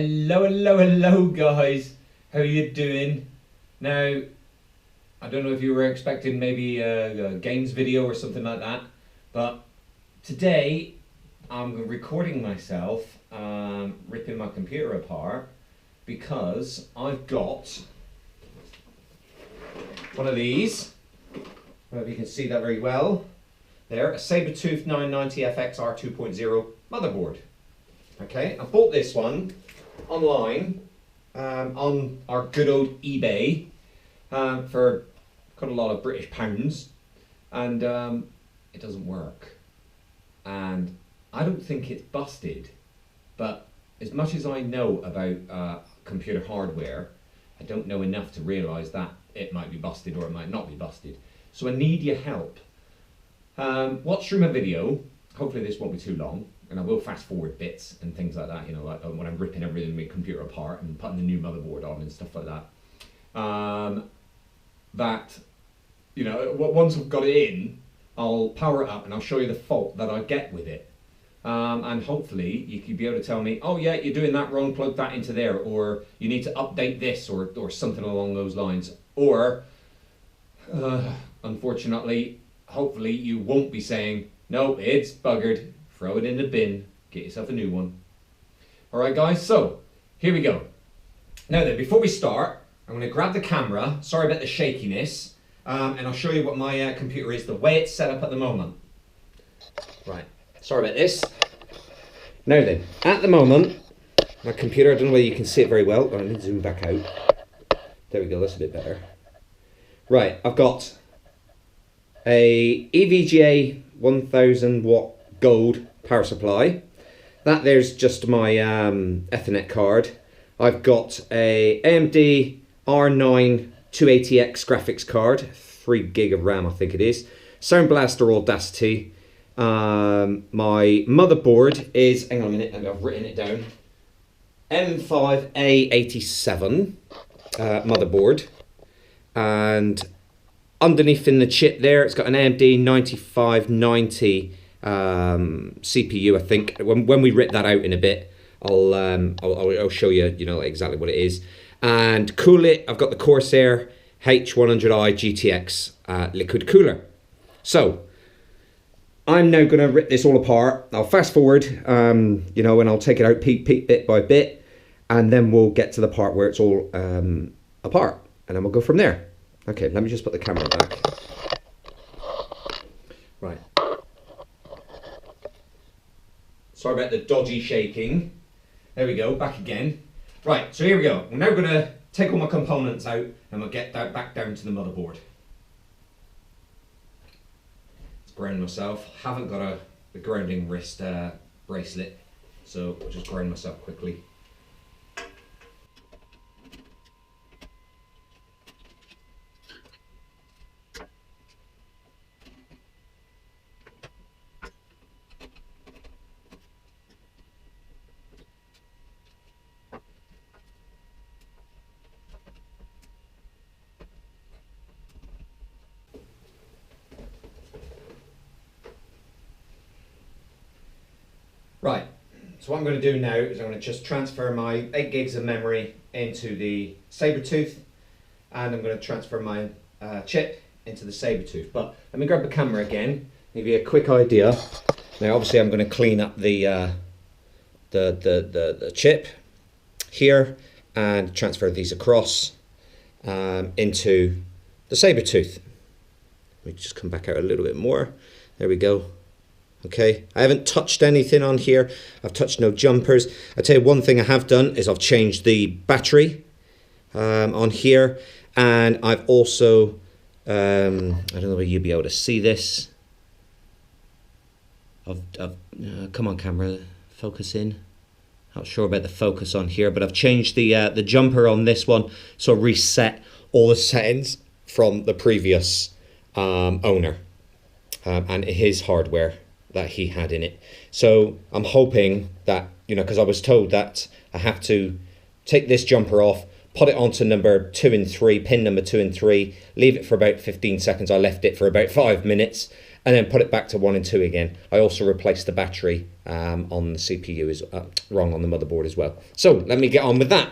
Hello guys, how you doing? Now, I don't know if you were expecting maybe a games video or something like that, but today I'm recording myself ripping my computer apart because I've got one of these. I don't know if you can see that very well. There, a Sabertooth 990 FX R2.0 motherboard. Okay, I bought this one online on our good old eBay for quite a lot of British pounds, and it doesn't work. And I don't think it's busted, but as much as I know about computer hardware, I don't know enough to realise that it might be busted or it might not be busted. So I need your help. Watch through my video. Hopefully this won't be too long, and I will fast forward bits and things like that, you know, like when I'm ripping everything in my computer apart and putting the new motherboard on and stuff like that. That, you know, once I've got it in, I'll power it up and I'll show you the fault that I get with it. And hopefully you could be able to tell me, oh yeah, you're doing that wrong, plug that into there, or you need to update this, or something along those lines. Or, unfortunately, hopefully you won't be saying, no, it's buggered, throw it in the bin, get yourself a new one. Alright guys, so here we go. Now then, before we start, I'm going to grab the camera, sorry about the shakiness, and I'll show you what my computer is, the way it's set up at the moment. Right, sorry about this. Now then, at the moment, my computer, I don't know whether you can see it very well, but I need to zoom back out. There we go, that's a bit better. Right, I've got a EVGA 1000 watt gold power supply. That there's just my Ethernet card. I've got a AMD R9 280X graphics card, 3 gig of RAM I think it is. Sound Blaster Audacity. My motherboard is, hang on a minute, I've written it down. M5A87 motherboard. And underneath in the chip there, it's got an AMD 9590 CPU, I think. When we rip that out in a bit, I'll show you, you know, exactly what it is. And cool it, I've got the Corsair H100i GTX liquid cooler. So I'm now going to rip this all apart. I'll fast forward, you know, and I'll take it out bit by bit, and then we'll get to the part where it's all apart, and then we'll go from there. Okay, let me just put the camera back. Right. Sorry about the dodgy shaking. There we go, back again. Right, so here we go. I'm now going to take all my components out and we'll get that back down to the motherboard. Let's ground myself. Haven't got a grounding wrist bracelet, so I'll just ground myself quickly. Right, so what I'm going to do now is I'm going to just transfer my 8 gigs of memory into the Sabertooth, and I'm going to transfer my chip into the Sabertooth. But let me grab the camera again, give you a quick idea. Now obviously I'm going to clean up the chip here and transfer these across into the Sabertooth. Let me just come back out a little bit more. There we go. Okay, I haven't touched anything on here. I've touched no jumpers. I'll tell you one thing I have done is I've changed the battery on here, and I've also, I don't know whether you'll be able to see this. Come on camera, focus in. Not sure about the focus on here, but I've changed the jumper on this one, so reset all the settings from the previous owner and his hardware that he had in it. So I'm hoping that, you know, because I was told that I have to take this jumper off, put it onto number 2 and 3, pin number 2 and 3, leave it for about 15 seconds. I left it for about 5 minutes, and then put it back to 1 and 2 again. I also replaced the battery on the CPU, on the motherboard as well. So let me get on with that.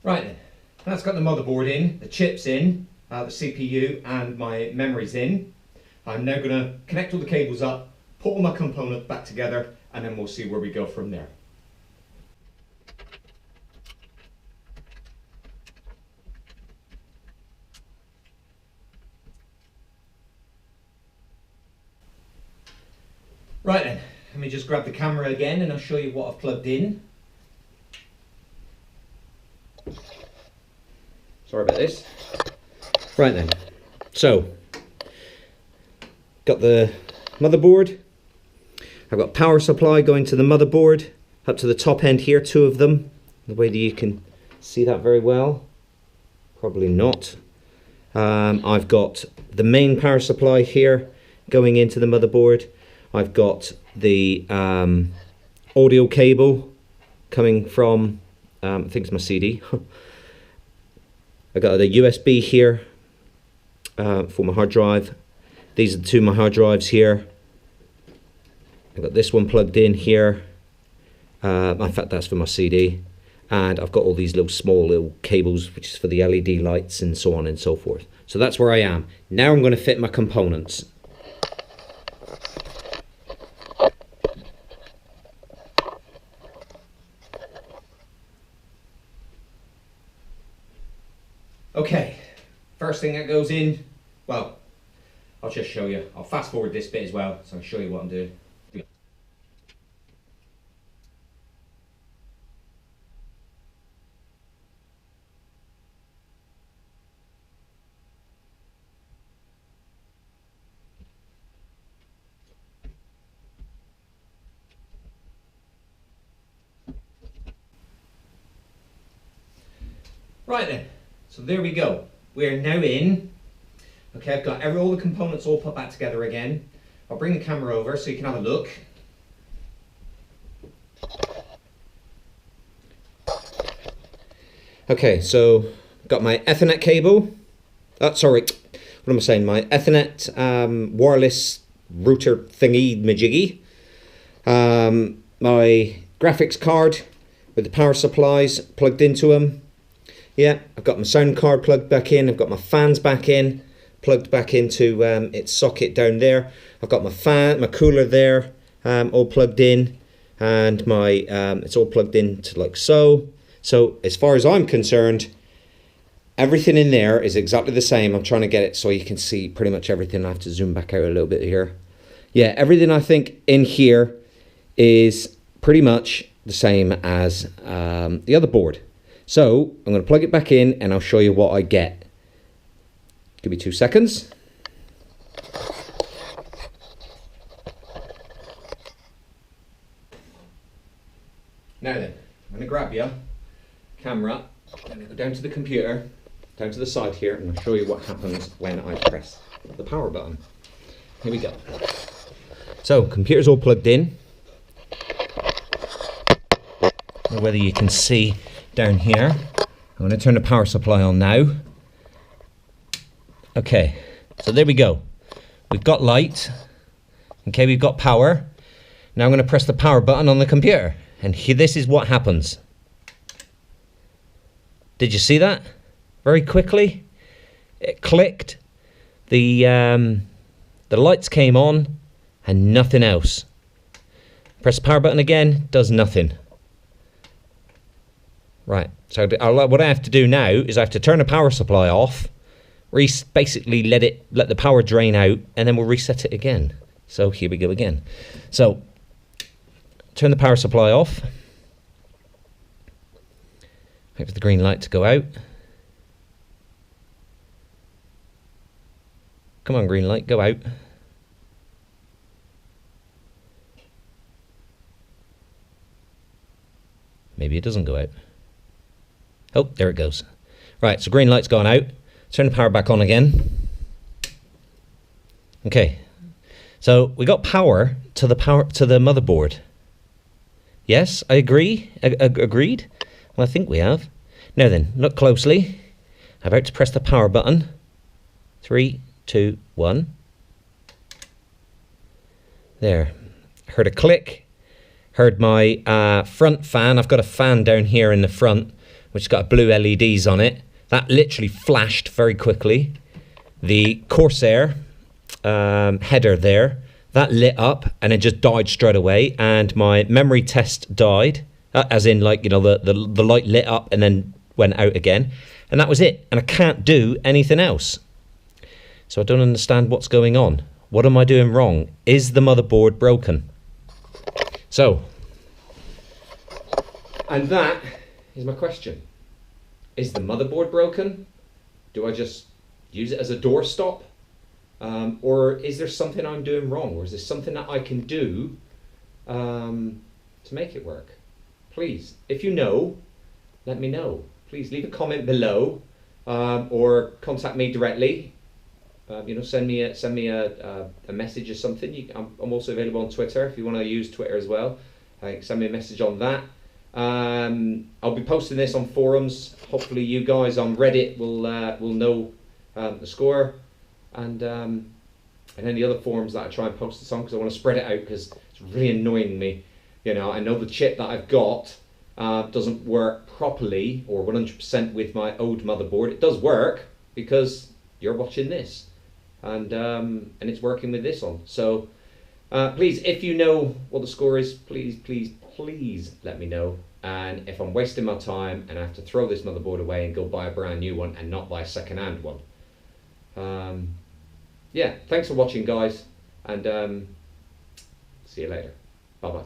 Right then, that's got the motherboard in, the chips in, the CPU and my memories in. I'm now going to connect all the cables up, put all my components back together, and then we'll see where we go from there. Right then, let me just grab the camera again and I'll show you what I've plugged in. Sorry about this. Right then, so got the motherboard. I've got power supply going to the motherboard up to the top end here, 2 of them. The way that you can see that very well, probably not. I've got the main power supply here going into the motherboard. I've got the audio cable coming from, I think it's my CD. I got the USB here for my hard drive. These are the 2 of my hard drives here. I've got this one plugged in here. In fact, that's for my CD. And I've got all these small little cables, which is for the LED lights and so on and so forth. So that's where I am. Now I'm going to fit my components. Okay, first thing that goes in, well, I'll just show you. I'll fast forward this bit as well, so I'll show you what I'm doing. Right then, so there we go. We're now in. Okay, I've got all the components all put back together again. I'll bring the camera over so you can have a look. Okay, so got my Ethernet cable. Sorry, what am I saying? My Ethernet wireless router thingy majiggy. My graphics card with the power supplies plugged into them. Yeah, I've got my sound card plugged back in. I've got my fans back in, plugged back into its socket down there. I've got my fan, my cooler there, all plugged in, and my it's all plugged into like so. So as far as I'm concerned, everything in there is exactly the same. I'm trying to get it so you can see pretty much everything. I have to zoom back out a little bit here. Yeah, everything I think in here is pretty much the same as the other board. So I'm going to plug it back in and I'll show you what I get. Give me 2 seconds. Now then, I'm going to grab your camera, I'm going to go down to the computer, down to the side here, and I'll show you what happens when I press the power button. Here we go. So, computer's all plugged in. I don't know whether you can see down here. I'm going to turn the power supply on now. Okay, so there we go. We've got light. Okay, we've got power. Now I'm going to press the power button on the computer. And here, this is what happens. Did you see that? Very quickly, it clicked. The lights came on and nothing else. Press the power button again, does nothing. Right, so what I have to do now is I have to turn the power supply off, basically let the power drain out, and then we'll reset it again. So here we go again. So turn the power supply off. Wait for the green light to go out. Come on, green light, go out. Maybe it doesn't go out. Oh, there it goes. Right, so green light's gone out. Turn the power back on again. Okay, so we got power to the motherboard. Yes, I agree. Agreed. Well, I think we have. Now then, look closely. I'm about to press the power button. 3, 2, 1. There. Heard a click. Heard my front fan. I've got a fan down here in the front, which has got blue LEDs on it. That literally flashed very quickly. The Corsair header there, that lit up and it just died straight away, and my memory test died, as in, like, you know, the light lit up and then went out again, and that was it, and I can't do anything else. So I don't understand what's going on. What am I doing wrong? Is the motherboard broken? So, and that is my question. Is the motherboard broken? Do I just use it as a doorstop? Or is there something I'm doing wrong? Or is there something that I can do to make it work? Please, if you know, let me know. Please leave a comment below, or contact me directly. You know, send me a message or something. I'm also available on Twitter if you want to use Twitter as well. Send me a message on that. I'll be posting this on forums. Hopefully you guys on Reddit will know the score, and any other forums that I try and post this on, because I want to spread it out, because it's really annoying me. You know, I know the chip that I've got doesn't work properly or 100% with my old motherboard. It does work because you're watching this, and it's working with this on. So please, if you know what the score is, please let me know. And if I'm wasting my time and I have to throw this motherboard away and go buy a brand new one and not buy a second-hand one. Yeah, thanks for watching, guys, and see you later. Bye-bye.